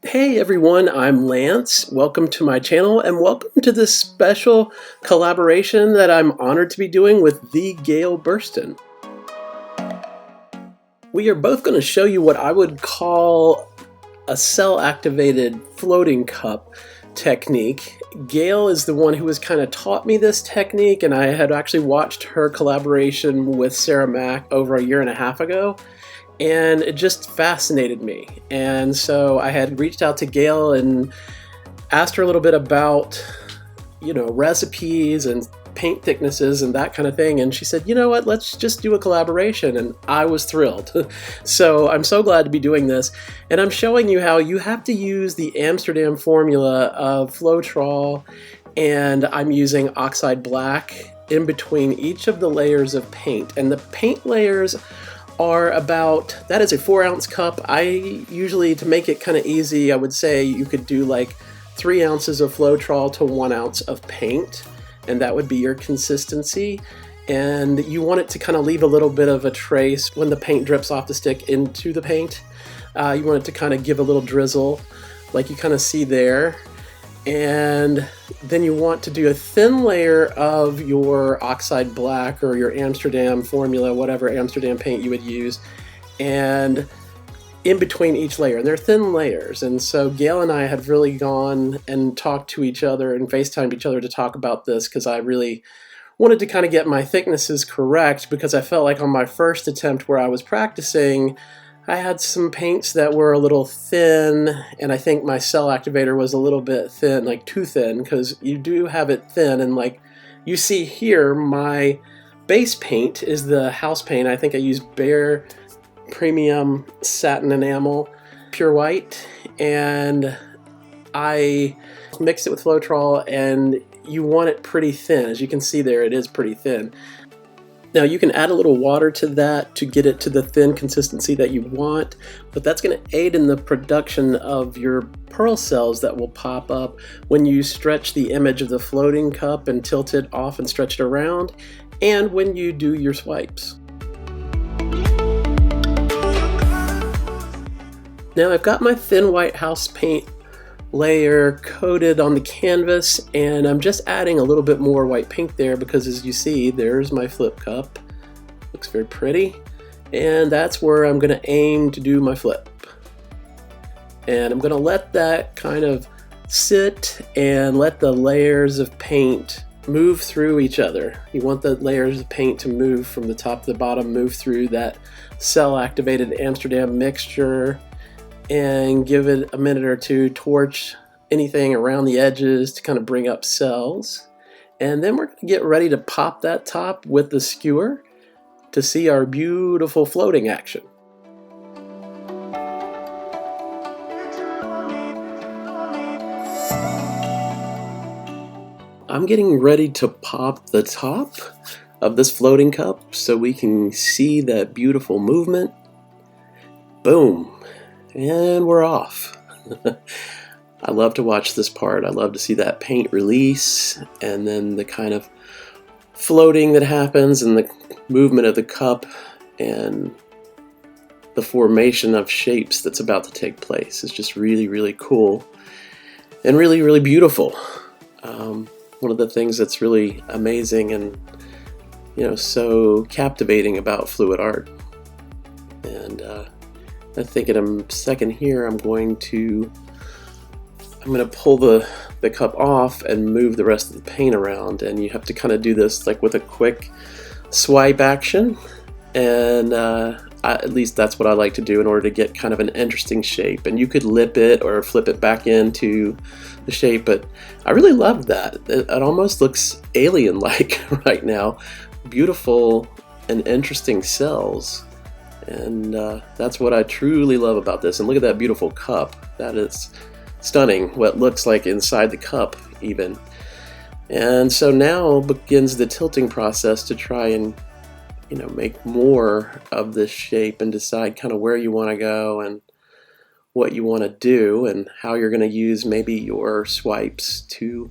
Hey everyone, I'm Lance. Welcome to my channel and welcome to this special collaboration that I'm honored to be doing with the Gail Burstyn. We are both going to show you what I would call a cell-activated floating cup technique. Gail is the one who has kind of taught me this technique, and I had actually watched her collaboration with Sarah Mack over a year and a half ago. And it just fascinated me. And so I had reached out to Gail and asked her a little bit about, recipes and paint thicknesses and that kind of thing. And she said, you know what, let's just do a collaboration. And I was thrilled. So I'm so glad to be doing this. And I'm showing you how you have to use the Amsterdam formula of Floetrol. And I'm using oxide black in between each of the layers of paint. And the paint layers are that is a 4-ounce cup. I usually, to make it kind of easy, I would say you could do like 3 ounces of Floetrol to 1 ounce of paint, and that would be your consistency. And you want it to kind of leave a little bit of a trace when the paint drips off the stick into the paint. You want it to kind of give a little drizzle, like you kind of see there. And then you want to do a thin layer of your oxide black or your Amsterdam formula, whatever Amsterdam paint you would use, and in between each layer. And they're thin layers. And so Gail and I have really gone and talked to each other and FaceTimed each other to talk about this, because I really wanted to kind of get my thicknesses correct, because I felt like on my first attempt where I was practicing, I had some paints that were a little thin, and I think my cell activator was a little bit thin, like too thin, because you do have it thin. And like you see here, my base paint is the house paint. I think I used Bare Premium Satin Enamel Pure White, and I mixed it with Floetrol, and you want it pretty thin. As you can see there, it is pretty thin. Now you can add a little water to that to get it to the thin consistency that you want, but that's going to aid in the production of your pearl cells that will pop up when you stretch the image of the floating cup and tilt it off and stretch it around, and when you do your swipes. Now I've got my thin white house paint layer coated on the canvas, and I'm just adding a little bit more white paint there, because as you see, there's my flip cup. Looks very pretty, and that's where I'm going to aim to do my flip. And I'm going to let that kind of sit and let the layers of paint move through each other. You want the layers of paint to move from the top to the bottom, move through that cell activated Amsterdam mixture, and give it a minute or two, torch anything around the edges to kind of bring up cells. And then we're going to get ready to pop that top with the skewer to see our beautiful floating action. I'm getting ready to pop the top of this floating cup so we can see that beautiful movement. Boom. And we're off. I love to watch this part. I love to see that paint release, and then the kind of floating that happens, and the movement of the cup, and the formation of shapes that's about to take place. It's just really, really cool and really, really beautiful. One of the things that's really amazing and so captivating about fluid art. And I think in a second here I'm going to pull the cup off and move the rest of the paint around, and you have to kind of do this like with a quick swipe action, and at least that's what I like to do in order to get kind of an interesting shape. And you could lip it or flip it back into the shape, but I really love that. It almost looks alien-like right now. Beautiful and interesting cells. And that's what I truly love about this. And look at that beautiful cup. That is stunning, what looks like inside the cup even. And so now begins the tilting process to try and make more of this shape and decide kind of where you want to go and what you want to do and how you're going to use maybe your swipes to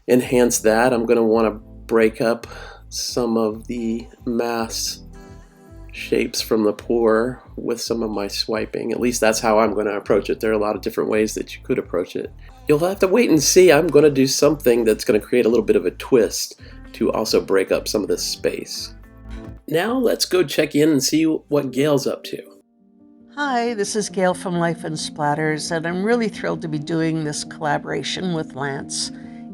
enhance that. I'm going to want to break up some of the mass shapes from the pour with some of my swiping. At least that's how I'm going to approach it. There are a lot of different ways that you could approach it. You'll have to wait and see. I'm going to do something that's going to create a little bit of a twist to also break up some of this space. Now let's go check in and see what Gail's up to. Hi, this is Gail from Life and Splatters, and I'm really thrilled to be doing this collaboration with Lance.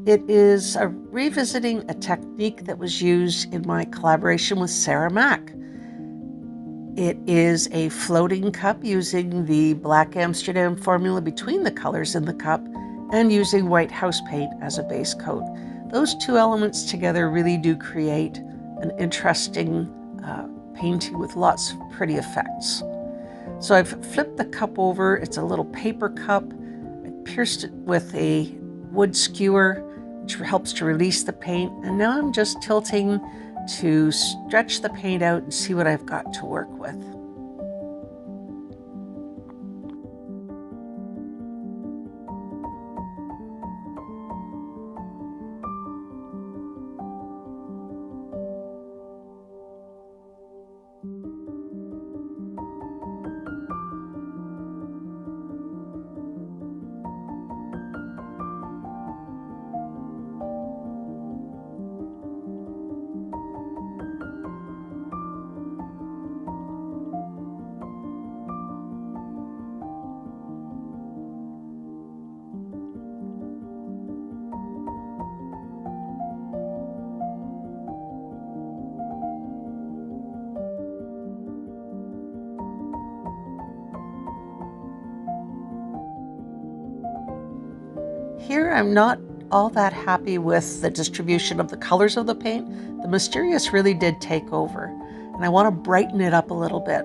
It is revisiting a technique that was used in my collaboration with Sarah Mack. It is a floating cup using the black Amsterdam formula between the colors in the cup and using white house paint as a base coat. Those two elements together really do create an interesting painting with lots of pretty effects. So I've flipped the cup over. It's a little paper cup. I pierced it with a wood skewer, which helps to release the paint. And now I'm just tilting to stretch the paint out and see what I've got to work with. Here I'm not all that happy with the distribution of the colors of the paint. The Mysterious really did take over, and I want to brighten it up a little bit.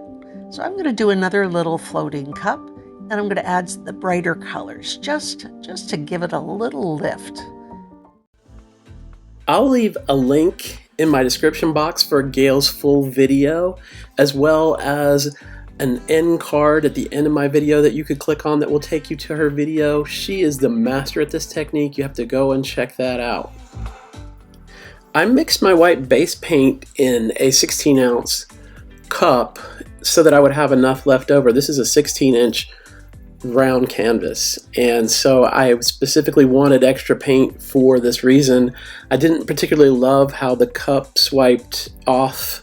So I'm going to do another little floating cup, and I'm going to add the brighter colors just to give it a little lift. I'll leave a link in my description box for Gail's full video, as well as an end card at the end of my video that you could click on that will take you to her video. She is the master at this technique. You have to go and check that out. I mixed my white base paint in a 16-ounce cup so that I would have enough left over. This is a 16-inch round canvas, and so I specifically wanted extra paint for this reason. I didn't particularly love how the cup swiped off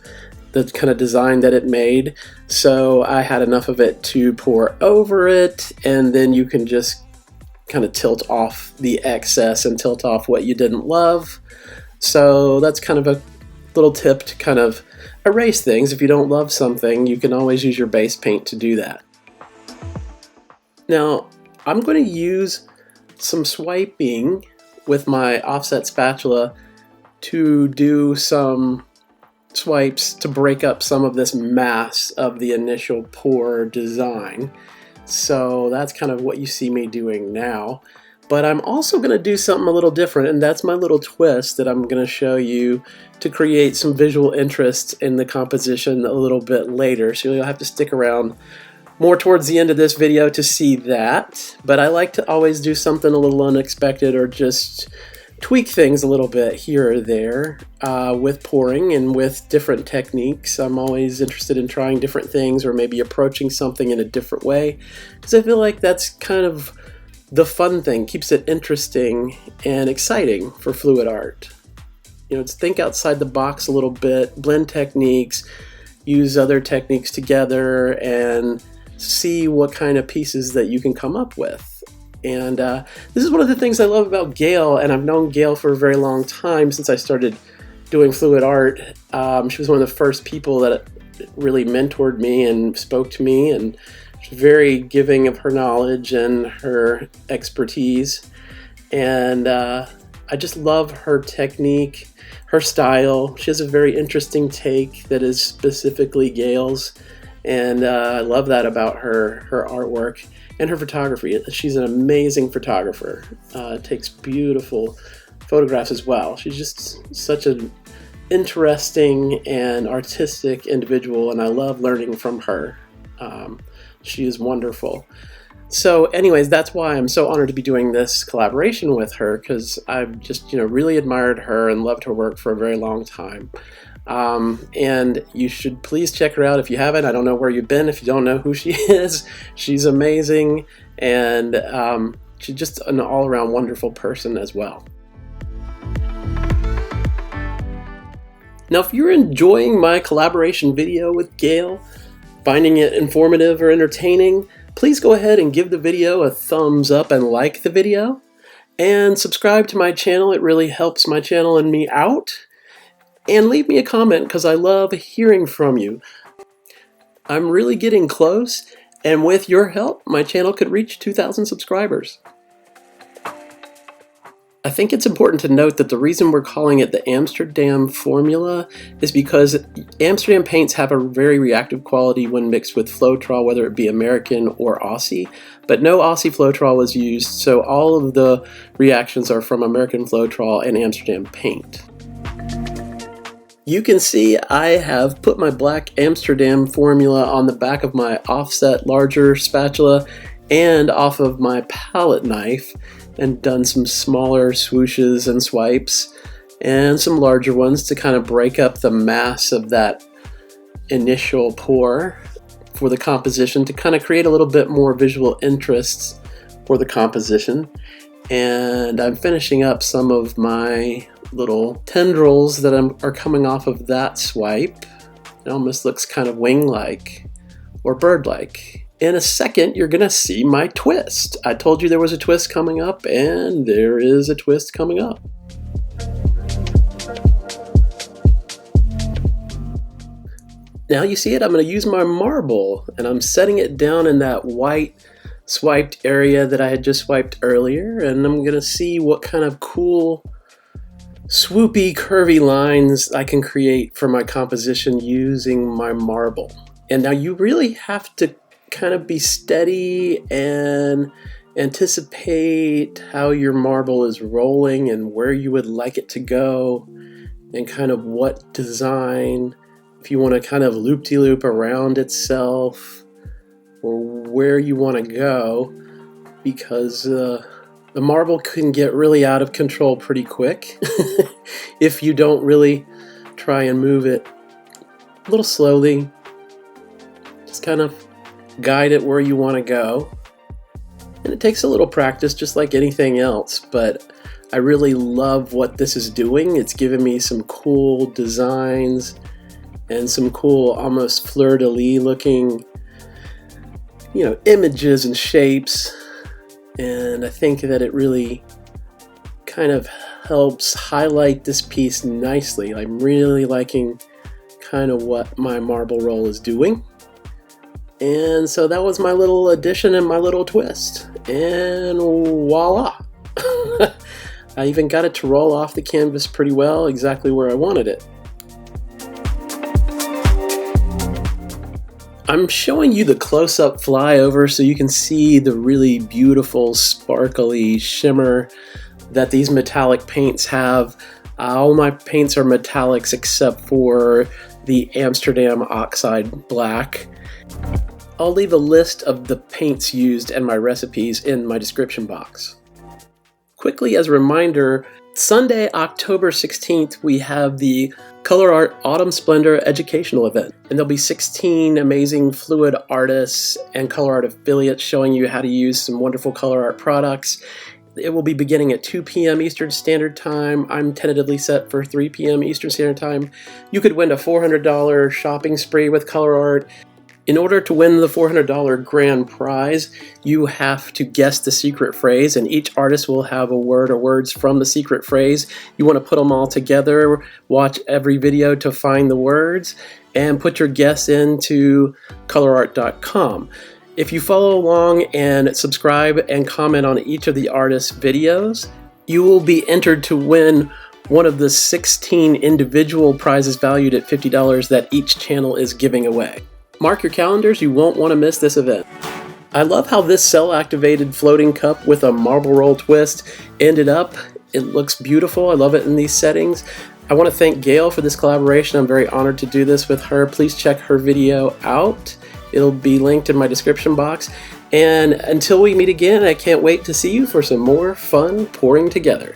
the kind of design that it made, so I had enough of it to pour over it, and then you can just kind of tilt off the excess and tilt off what you didn't love. So that's kind of a little tip to kind of erase things. If you don't love something, you can always use your base paint to do that. Now I'm going to use some swiping with my offset spatula to do some swipes to break up some of this mass of the initial pour design. So that's kind of what you see me doing now. But I'm also going to do something a little different, and that's my little twist that I'm going to show you to create some visual interest in the composition a little bit later. So you'll have to stick around more towards the end of this video to see that. But I like to always do something a little unexpected or just tweak things a little bit here or there with pouring and with different techniques. I'm always interested in trying different things or maybe approaching something in a different way, because I feel like that's kind of the fun thing, keeps it interesting and exciting for fluid art. You know, it's think outside the box a little bit, blend techniques, use other techniques together, and see what kind of pieces that you can come up with. And this is one of the things I love about Gail, and I've known Gail for a very long time, since I started doing fluid art. She was one of the first people that really mentored me and spoke to me, and she's very giving of her knowledge and her expertise. And I just love her technique, her style. She has a very interesting take that is specifically Gail's, and I love that about her artwork. And her photography. She's an amazing photographer. Takes beautiful photographs as well. She's just such an interesting and artistic individual, and I love learning from her. She is wonderful. So anyways, that's why I'm so honored to be doing this collaboration with her, because I've just really admired her and loved her work for a very long time. And you should please check her out if you haven't. I don't know where you've been if you don't know who she is. She's amazing, and she's just an all-around wonderful person as well. Now, if you're enjoying my collaboration video with Gail, finding it informative or entertaining, please go ahead and give the video a thumbs up and like the video. And subscribe to my channel. It really helps my channel and me out. And leave me a comment because I love hearing from you. I'm really getting close, and with your help, my channel could reach 2,000 subscribers. I think it's important to note that the reason we're calling it the Amsterdam formula is because Amsterdam paints have a very reactive quality when mixed with Floetrol, whether it be American or Aussie, but no Aussie Floetrol was used, so all of the reactions are from American Floetrol and Amsterdam paint. You can see I have put my black Amsterdam formula on the back of my offset larger spatula and off of my palette knife, and done some smaller swooshes and swipes and some larger ones to kind of break up the mass of that initial pour for the composition, to kind of create a little bit more visual interest for the composition. And I'm finishing up some of my little tendrils that are coming off of that swipe. It almost looks kind of wing-like or bird-like. In a second, you're gonna see my twist. I told you there was a twist coming up, and there is a twist coming up. Now you see it, I'm gonna use my marble, and I'm setting it down in that white swiped area that I had just swiped earlier, and I'm gonna see what kind of cool swoopy curvy lines I can create for my composition using my marble. And now you really have to kind of be steady and anticipate how your marble is rolling and where you would like it to go, and kind of what design, if you want to kind of loop-de-loop around itself, or where you want to go, because the marble can get really out of control pretty quick if you don't really try and move it a little slowly. Just kind of guide it where you want to go. And it takes a little practice, just like anything else, but I really love what this is doing. It's given me some cool designs and some cool, almost fleur-de-lis looking, images and shapes. And I think that it really kind of helps highlight this piece nicely. I'm really liking kind of what my marble roll is doing. And so that was my little addition and my little twist. And voila! I even got it to roll off the canvas pretty well, exactly where I wanted it. I'm showing you the close-up flyover so you can see the really beautiful sparkly shimmer that these metallic paints have. All my paints are metallics except for the Amsterdam Oxide Black. I'll leave a list of the paints used and my recipes in my description box. Quickly as a reminder, Sunday, October 16th, we have the Color Art Autumn Splendor educational event, and there'll be 16 amazing fluid artists and color art affiliates showing you how to use some wonderful color art products. It will be beginning at 2 p.m. Eastern Standard Time. I'm tentatively set for 3 p.m. Eastern Standard Time. You could win a $400 shopping spree with color art. In order to win the $400 grand prize, you have to guess the secret phrase, and each artist will have a word or words from the secret phrase. You want to put them all together, watch every video to find the words, and put your guess into colorart.com. If you follow along and subscribe and comment on each of the artists' videos, you will be entered to win one of the 16 individual prizes valued at $50 that each channel is giving away. Mark your calendars, you won't want to miss this event. I love how this cell-activated floating cup with a marble roll twist ended up. It looks beautiful. I love it in these settings. I want to thank Gail for this collaboration. I'm very honored to do this with her. Please check her video out. It'll be linked in my description box. And until we meet again, I can't wait to see you for some more fun pouring together.